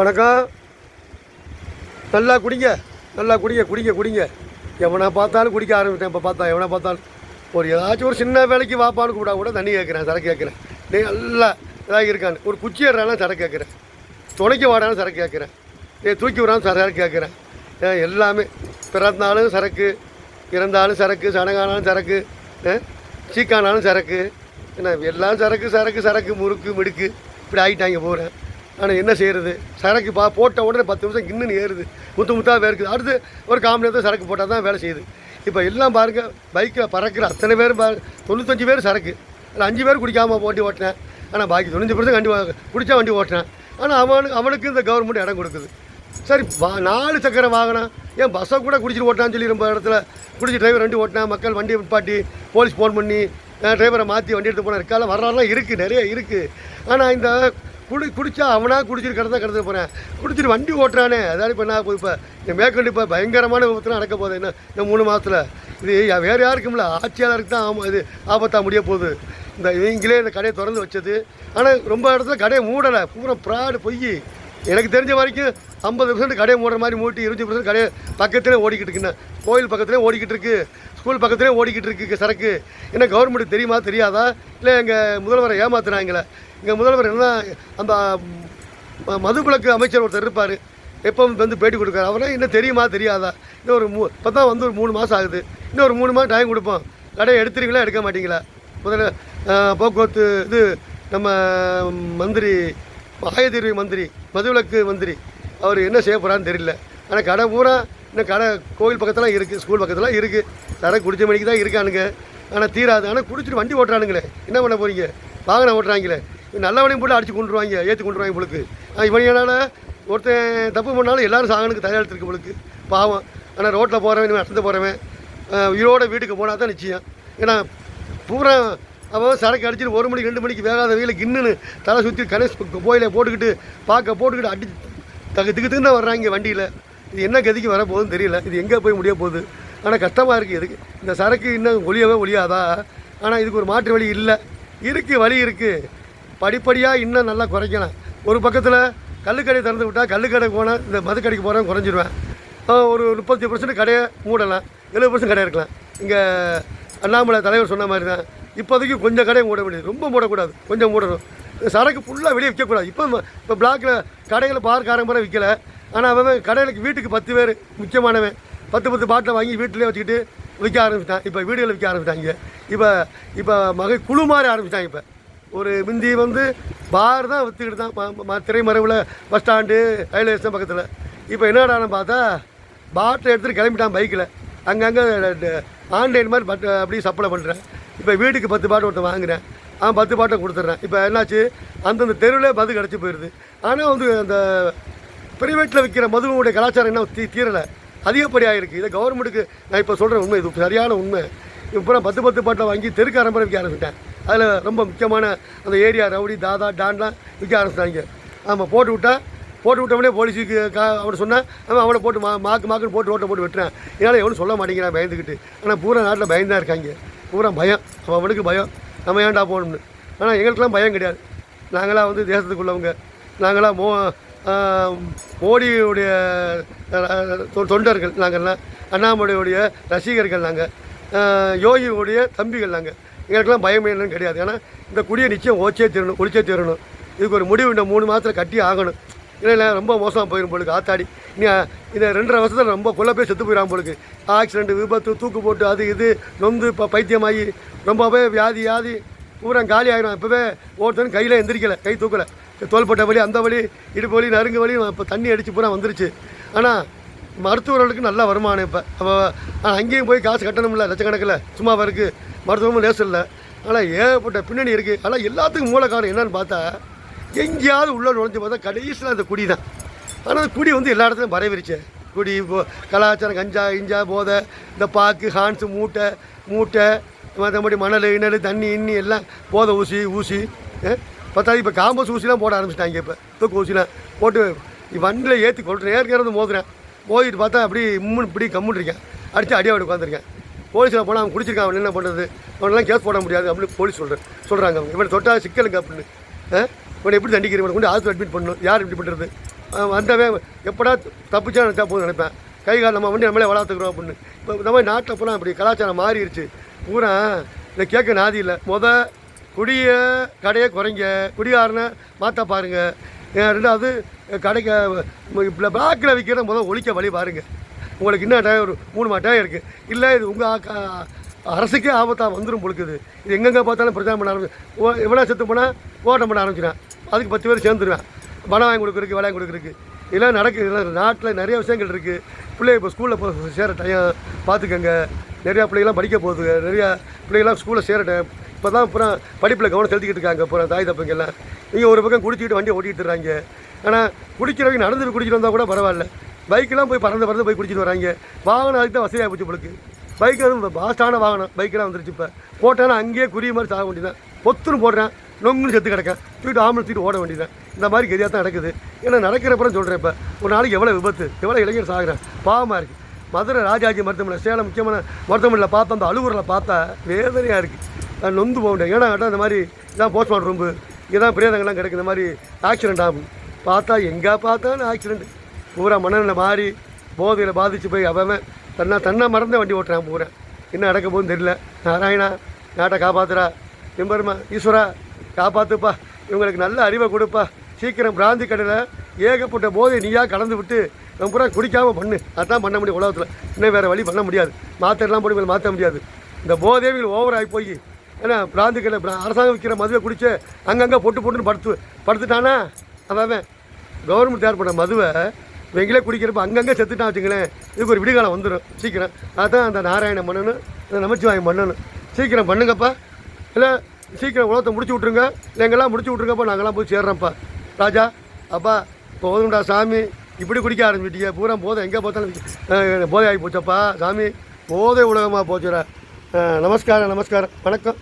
வணக்கம். நல்லா குடிங்க, நல்லா குடிங்க குடிங்க குடிங்க. எவனை பார்த்தாலும் குடிக்க ஆரம்பித்தேன். இப்போ பார்த்தா எவனை பார்த்தாலும் ஏதாச்சும் ஒரு சின்ன வேலைக்கு வாப்பான்னு கூப்பிட்டா கூட தண்ணி கேட்குறேன், சரக்கு கேட்குறேன். நீ நல்லா இதாக இருக்கான்னு ஒரு குச்சி ஏறாலும் சரக்கு கேட்குறேன், துணைக்கு வாடாலும் சரக்கு கேட்குறேன், தூக்கி விடாலும் சரக்கு கேட்குறேன். எல்லாமே பிறந்தாலும் சரக்கு, இறந்தாலும் சரக்கு, சடங்கானாலும் சரக்கு, சீக்கானாலும் சரக்கு. என்ன எல்லாம் சரக்கு சரக்கு சரக்கு, முறுக்கு மிடுக்கு இப்படி ஆகிட்டாங்க போகிறேன். ஆனால் என்ன செய்கிறது, சரக்கு போட்ட உடனே 10 நிமிஷம் கிண்ணுன்னு ஏறுது, முத்து முத்தாக வேர்க்குது. அடுத்து ஒரு காமணி நேரத்தில் சரக்கு போட்டால் தான் வேலை செய்யுது. இப்போ எல்லாம் பாருங்கள், பைக்கில் பறக்கிற அத்தனை பேரும் 95 பேர் சரக்கு, அதில் 5 பேர் குடிக்காமல் வண்டி ஓட்டினேன். ஆனால் பாக்கி 95% வண்டி குடித்தா வண்டி ஓட்டினேன். ஆனால் அவனுக்கு இந்த கவர்மெண்ட் இடம் கொடுக்குது. சரி 4 சக்கர வாகனம், ஏன் பஸ்ஸை கூட குடிச்சிட்டு ஓட்டினான்னு சொல்லி ரொம்ப இடத்துல குடிச்சு டிரைவர் வண்டி ஓட்டினா மக்கள் வண்டியை நிப்பாட்டி போலீஸ் ஃபோன் பண்ணி டிரைவரை மாற்றி வண்டி எடுத்து போனால் இருக்கால வரலாறுலாம் இருக்குது, நிறைய இருக்குது. ஆனால் இந்த குடித்தா அவனாக குடிச்சிட்டு கடத்த போகிறேன், குடிச்சிட்டு வண்டி ஓட்டுறானே. அதாவது இப்போ நான் இப்போ இந்த மேற்கொண்டு இப்போ பயங்கரமான விபத்துலாம் நடக்க போகுது. இந்த 3 மாதத்தில் இது வேறு யாருக்கும்ல, ஆட்சியாளருக்கு தான் இது ஆபத்தாக முடிய போகுது. இவங்களே இந்த கடையை திறந்து வச்சது. ஆனால் ரொம்ப இடத்துல கடையை மூடலை, பூரா ப்ராடு பொய். எனக்கு தெரிஞ்ச வரைக்கும் 50% கடையை மூடுற மாதிரி மூட்டி 25% கடையை பக்கத்திலே ஓடிக்கிட்டு இருக்குண்ணே. கோயில் பக்கத்துலேயே ஓடிக்கிட்டு இருக்குது, ஸ்கூல் பக்கத்துலேயே ஓடிக்கிட்டு இருக்குது சரக்கு. என்ன கவர்மெண்ட்டுக்கு தெரியுமா தெரியாதா, இல்லை எங்கள் முதல்வரை ஏமாத்துனாங்களே. எங்கள் முதல்வர் என்ன அந்த மதுவிலக்கு அமைச்சர் ஒருத்தர் இருப்பார், எப்போ வந்து பேட்டி கொடுக்குறாரு, அவரே இன்னும் தெரியுமா தெரியாதா. இன்னும் ஒரு இப்போ தான் வந்து ஒரு 3 மாதம் ஆகுது, இன்னும் ஒரு 3 மாதம் டைம் கொடுப்போம். கடையை எடுத்துறீங்களா எடுக்க மாட்டீங்களா. முதல்ல போக்குவரத்து இது நம்ம மந்திரி ஆயத்தீர்வு மந்திரி, மதுவிலக்கு மந்திரி, அவர் என்ன செய்ய போகிறான்னு தெரியல. ஆனால் கடை பூரா இன்னும் கடை கோவில் பக்கத்தில் இருக்குது, ஸ்கூல் பக்கத்தில் இருக்குது, சரக்கு குடிச்ச மணிக்கு தான் இருக்கானுங்க. ஆனால் தீராது. ஆனால் குடிச்சிட்டு வண்டி ஓட்டுறானுங்களே, என்ன பண்ண போகிறீங்க, வாகனம் ஓட்டுறாங்களே. நல்லவனையும் போட்டு அடித்து கொண்டுருவாங்க, ஏற்றி கொண்டுருவாங்க உங்களுக்கு. இவனால் ஒருத்தன் தப்பு பண்ணாலும் எல்லோரும் சாகனுக்கு தயாரித்துருக்கு உங்களுக்கு, பாவம். ஆனால் ரோட்டில் போகிறவன், நடந்து போகிறவன் உயிரோட வீட்டுக்கு போனால் தான் நிச்சயம். ஏன்னா பூரா அவன் சரக்கு அடிச்சுட்டு 1 மணிக்கு 2 மணிக்கு வேகாத வெயில கின்னுன்னு தலை சுற்றி கணேஷ் கோயிலை போட்டுக்கிட்டு போட்டுக்கிட்டு அடி திக்கு தான் வர்றாங்க வண்டியில். இது என்ன கதிக்கு வர போகுதுன்னு தெரியல, இது எங்கே போய் முடிய போகுது. ஆனால் கஷ்டமாக இருக்குது. எதுக்கு இந்த சரக்கு இன்னும் ஒழியாதா. ஆனால் இதுக்கு ஒரு மாற்று வழி இல்லை, இருக்குது, வழி இருக்குது. படிப்படியாக இன்னும் நல்லா குறைக்கலாம். ஒரு பக்கத்தில் கல்லுக்கடை திறந்து விட்டால், கல்லுக்கடை போனால் இந்த மதுக்கடைக்கு போகிறவன் குறைஞ்சிடுவேன். ஒரு 30% கடையை மூடலாம், 70% கடை இருக்கலாம். இங்கே அண்ணாமலை தலைவர் சொன்ன மாதிரி தான் இப்போதைக்கு கொஞ்சம் கடையை மூட வேண்டியது, ரொம்ப மூடக்கூடாது, கொஞ்சம் மூடணும். சரக்கு ஃபுல்லாக வெளியே விற்கக்கூடாது. இப்போ பிளாக்கில் கடைகளை பார்க்காரங்க முறை விற்கலை. ஆனால் அவன் கடைகளுக்கு வீட்டுக்கு 10 பேர் முக்கியமானவன் 10 பாட்டில் வாங்கி வீட்டிலே வச்சுக்கிட்டு விற்க ஆரம்பிச்சிட்டான். இப்போ வீடுகளில் விற்க ஆரம்பிச்சிட்டாங்க. இப்போ குழு மாறி ஆரம்பிச்சிட்டாங்க. இப்போ ஒரு முந்தி வந்து பார் தான் விற்றுக்கிட்டு தான் திரைமறைவில் பஸ் ஸ்டாண்டு ரயில்வே ஸ்டேஷன் பக்கத்தில். இப்போ என்னடான்னு பார்த்தா பாட்டில் எடுத்துகிட்டு கிளம்பிட்டான் பைக்கில். அங்கங்கே ஆன்லைன் மாதிரி அப்படியே சப்ளை பண்ணுறேன். இப்போ வீட்டுக்கு 10 பாட்டு ஒருத்தன் வாங்குகிறேன், 10 பாட்டை கொடுத்துட்றேன். இப்போ என்னாச்சு, அந்தந்த தெருவில் மது கிடச்சி போயிடுது. ஆனால் வந்து அந்த ப்ரைவேட்டில் விற்கிற மதுவுடைய கலாச்சாரம் என்ன தீரலை, அதிகப்படியாக இருக்குது. இதை கவர்மெண்ட்டுக்கு நான் இப்போ சொல்கிறேன் உண்மை, இது சரியான உண்மை. இப்போ நான் 10 பாட்டை வாங்கி தெருக்கு ஆரம்பரம் விற்க ஆரம்பிச்சிட்டேன். அதில் ரொம்ப முக்கியமான அந்த ஏரியா ரவுடி தாதா டான்லாம் விற்க ஆரம்பிச்சிட்டாங்க. ஆமாம், போட்டு விட்டவனே போலீஸுக்கு அவனை சொன்னேன், அவனை போட்டு மாக்குன்னு போட்டு ரோட்டை போட்டு வெட்டுறேன். என்னால் எவனும் சொல்ல மாட்டேங்கிறான் பயந்துக்கிட்டு. ஆனால் பூரா நாட்டில் பயந்தான் இருக்காங்க, பூரா பயம். அவனுக்கு பயம், நம்ம ஏன்டா போகணும்னு. ஆனால் எங்களுக்கெல்லாம் பயம் கிடையாது. நாங்களாம் வந்து தேசத்துக்குள்ளவங்க, நாங்களாம் மோடியுடைய தொண்டர்கள், நாங்கள்லாம் அண்ணாமலையுடைய ரசிகர்கள், நாங்கள் யோகியுடைய தம்பிகள். நாங்கள் எங்களுக்கெல்லாம் பயம் என்னன்னு கிடையாது. ஏன்னா இந்த குடியை நிச்சயம் ஒழிச்சே தீரணும். இதுக்கு ஒரு முடிவு இந்த 3 மாதத்தில் கட்டி ஆகணும். இல்லை ரொம்ப மோசமாக போயிடும் போலுக்கு. ஆத்தாடி இந்த 2.5 வருஷத்தில் ரொம்ப கொல்ல போய் செத்து போயிடாம போலுக்கு. ஆக்சிடென்ட், விபத்து, தூக்கு போட்டு அது இது நொந்து இப்போ பைத்தியமாகி ரொம்பவே வியாதி பூரா காலி ஆகிடும். இப்போவே ஒருத்தனும் கையில் எந்திரிக்கலை, கை தூக்கலை, தோள்பட்ட வலி, அந்த வலி, இடுப்பு வலி, நறுங்கு வலி, இப்போ தண்ணி அடித்து பூரா வந்துருச்சு. ஆனால் மருத்துவர்களுக்கு நல்ல வருமானம். இப்போ அங்கேயும் போய் காசு கட்டணும்ல, லட்சக்கணக்கில் சும்மாவாக இருக்குது. மருத்துவமும் லேசம் இல்லை. ஆனால் ஏகப்பட்ட பின்னணி இருக்குது. ஆனால் எல்லாத்துக்கும் மூல காரணம் என்னன்னு பார்த்தா, எங்கேயாவது உள்ள நுழைஞ்சு பார்த்தா கடைசியில் அந்த குடி தான். ஆனால் அந்த குடி வந்து எல்லா இடத்துலையும் பரவிருச்சு. குடி கலாச்சாரம், கஞ்சா இஞ்சா போதை, இந்த பாக்கு ஹான்ஸு மூட்டை மற்றபடி மணல் இணல் தண்ணி இன்னி எல்லாம் போதை ஊசி பத்தாவது இப்போ காம்பஸ் ஊசிலாம் போட ஆரம்பிச்சிட்டாங்க. இப்போ தூக்கு ஊசிலாம் போட்டு வண்டியில் ஏற்றி கொள்கிறேன், ஏற்கிறது மோதிட்டு பார்த்தா அப்படி இப்படி கம்முன்னு இருக்கேன், அடித்து அடியாவோட உட்காந்துருக்கேன். போலீஸில் போனால் அவன் குடிச்சிருக்கான், அவன் என்ன பண்ணுறது, அவனெல்லாம் கேஸ் போட முடியாது அப்படின்னு போலீஸ் சொல்கிறாங்க. அவங்க இவனை தொட்டால் சிக்கலுங்க அப்படின்னு. இவனை எப்படி தண்டிக்கிறேன், இவனை கொண்டு ஆஸ்பத்திரி அட்மிட் பண்ணணும், யார் இப்படி பண்ணுறது. வந்தவன் எப்படா தப்பிச்சா நினச்சா போதும் நினைப்பேன். கை கால் நம்ம வண்டி நம்மளே வளர்த்துக்கிறோம் அப்படின்னு. இப்போ இந்த மாதிரி நாட்டில் பூரா இப்படி கலாச்சாரம் மாறிடுச்சு. பூரா இதை கேட்க நாதி இல்லை. குடியை கடையை குறைங்க, குடிகாரனை மாற்ற பாருங்கள். ரெண்டாவது கடைக்கு இப்போ பிளாக்கில் விற்கிறத ஒழிக்க வழி பாருங்கள். உங்களுக்கு இன்னும் டைம் ஒரு 3 மாத டைம் இருக்குது. இல்லை இது உங்கள் அரசுக்கே ஆபத்தாக வந்துடும் பொழுக்குது. இது எங்கெங்கே பார்த்தாலும் பிரச்சாரம் பண்ண ஆரம்பிச்சு எவ்வளோ செத்து போனால் ஓட்டம் பண்ண ஆரம்பிச்சிடுவேன். அதுக்கு 10 பேர் சேர்ந்துருவேன். பணம் வாங்கி கொடுக்குறதுக்கு வேலை கொடுக்குறதுக்கு இதெல்லாம் நடக்குது. இதெல்லாம் நாட்டில் நிறைய விஷயங்கள் இருக்குது. பிள்ளைங்க இப்போ ஸ்கூலில் சேர டைம் பார்த்துக்கங்க. நிறையா பிள்ளைங்களாம் படிக்க போகுதுங்க. நிறையா பிள்ளைங்களாம் ஸ்கூலில் சேர டைம் இப்போ தான் அப்புறம் படிப்பில் கவனம் செலுத்திக்கிட்டு இருக்காங்க. அப்புறம் தாய் தப்பங்கெல்லாம் இங்கே ஒரு பக்கம் குடிச்சிக்கிட்டு வண்டியை ஓட்டிகிட்டு இருக்காங்க. ஆனால் குடிக்கிறவங்க நடந்துட்டு குடிச்சிட்டு வந்தால் கூட பரவாயில்ல. பைக்கெலாம் போய் பறந்து போய் குடிச்சிட்டு வராங்க. வாகனம் அதுக்கு தான் வசதியாக போச்சு உங்களுக்கு. பைக்கு வந்து பாஸ்டான வாகனம் பைக்கெலாம் வந்துருச்சு. இப்போ போட்டேன்னா அங்கேயே குறிய மாதிரி சாக வேண்டியதான். பொத்துன்னு போடுறேன், நொங்குன்னு செத்து கிடக்கேன், தூக்கிட்டு ஆம்பளை தூக்கிட்டு ஓட வேண்டியதான். இந்த மாதிரி கதியாக தான் நடக்குது. ஏன்னா நடக்கிறப்பறம் சொல்கிறேன். இப்போ ஒரு நாளைக்கு எவ்வளோ விபத்து, எவ்வளோ இளைஞர் சாகுறேன், பாவமாக இருக்குது. மதுரை ராஜாஜி மருத்துவமனை, சேலம் முக்கியமான மருத்துவமனையில் பார்த்தா, அந்த அலுவலில் பார்த்தா வேதனையாக இருக்குது. நொந்து போக முடியாது. ஏன்னா கேட்டால் இந்த மாதிரி இதான் போஸ்ட்மார்ட்டம் ரூம்பு, இங்கே தான் பிரேதங்கள்லாம் கிடைக்கும். இந்த மாதிரி ஆக்சிடென்ட் ஆகும். பார்த்தா எங்கே பார்த்தாலும் ஆக்சிடென்ட். பூரா மனநிலை மாறி போதையில் பாதித்து போய் அவன் தன்னை மறந்த வண்டி ஓட்டுறான். பூரா என்ன நடக்க போகுதுன்னு தெரியல. நாராயணா, நாட்டை காப்பாற்றுறா. எம்பெருமா ஈஸ்வரா காப்பாற்றுப்பா. இவங்களுக்கு நல்ல அறிவை கொடுப்பா. சீக்கிரம் பிராந்தி கடையில் ஏகப்பட்ட போதை நீயாக கலந்து விட்டு நம்ம பூரா குடிக்காமல் பண்ணு. அதுதான் பண்ண முடியும் உலகத்தில். இன்னும் வேறு வழி பண்ண முடியாது. மாத்திரலாம் போய் மாற்ற முடியாது. இந்த போதைகள் ஓவர் ஆகி போய் ஏன்னா பிராந்தி கடை அரசாங்கம் விற்கிற மதுவை குடித்து அங்கங்கே பொட்டுன்னு படுத்துட்டானா அவன் கவர்மெண்ட் தயார் பண்ண மதுவை வெங்கிலே குடிக்கிறப்ப அங்கங்கே செத்துட்டான் வச்சுங்களேன். இதுக்கு ஒரு விடுகாலம் வந்துடும் சீக்கிரம். அதுதான் அந்த நாராயண பண்ணணும், அந்த நமச்சிவாயம் பண்ணணும். சீக்கிரம் பண்ணுங்கப்பா. இல்லை சீக்கிரம் உலகத்தை முடிச்சு விட்ருங்க. இல்லை எங்கெல்லாம் முடிச்சு விட்ருங்கப்பா. நாங்கள்லாம் போய் சேர்றோம்ப்பா. ராஜா அப்பா போதும்டா சாமி. இப்படி குடிக்க ஆரம்பிச்சிட்டீங்க. பூரா போதை எங்கே பார்த்தாலும் போதை ஆகி போச்சப்பா சாமி. போதை உலகமாக போச்சுடா. நமஸ்காரம் வணக்கம்.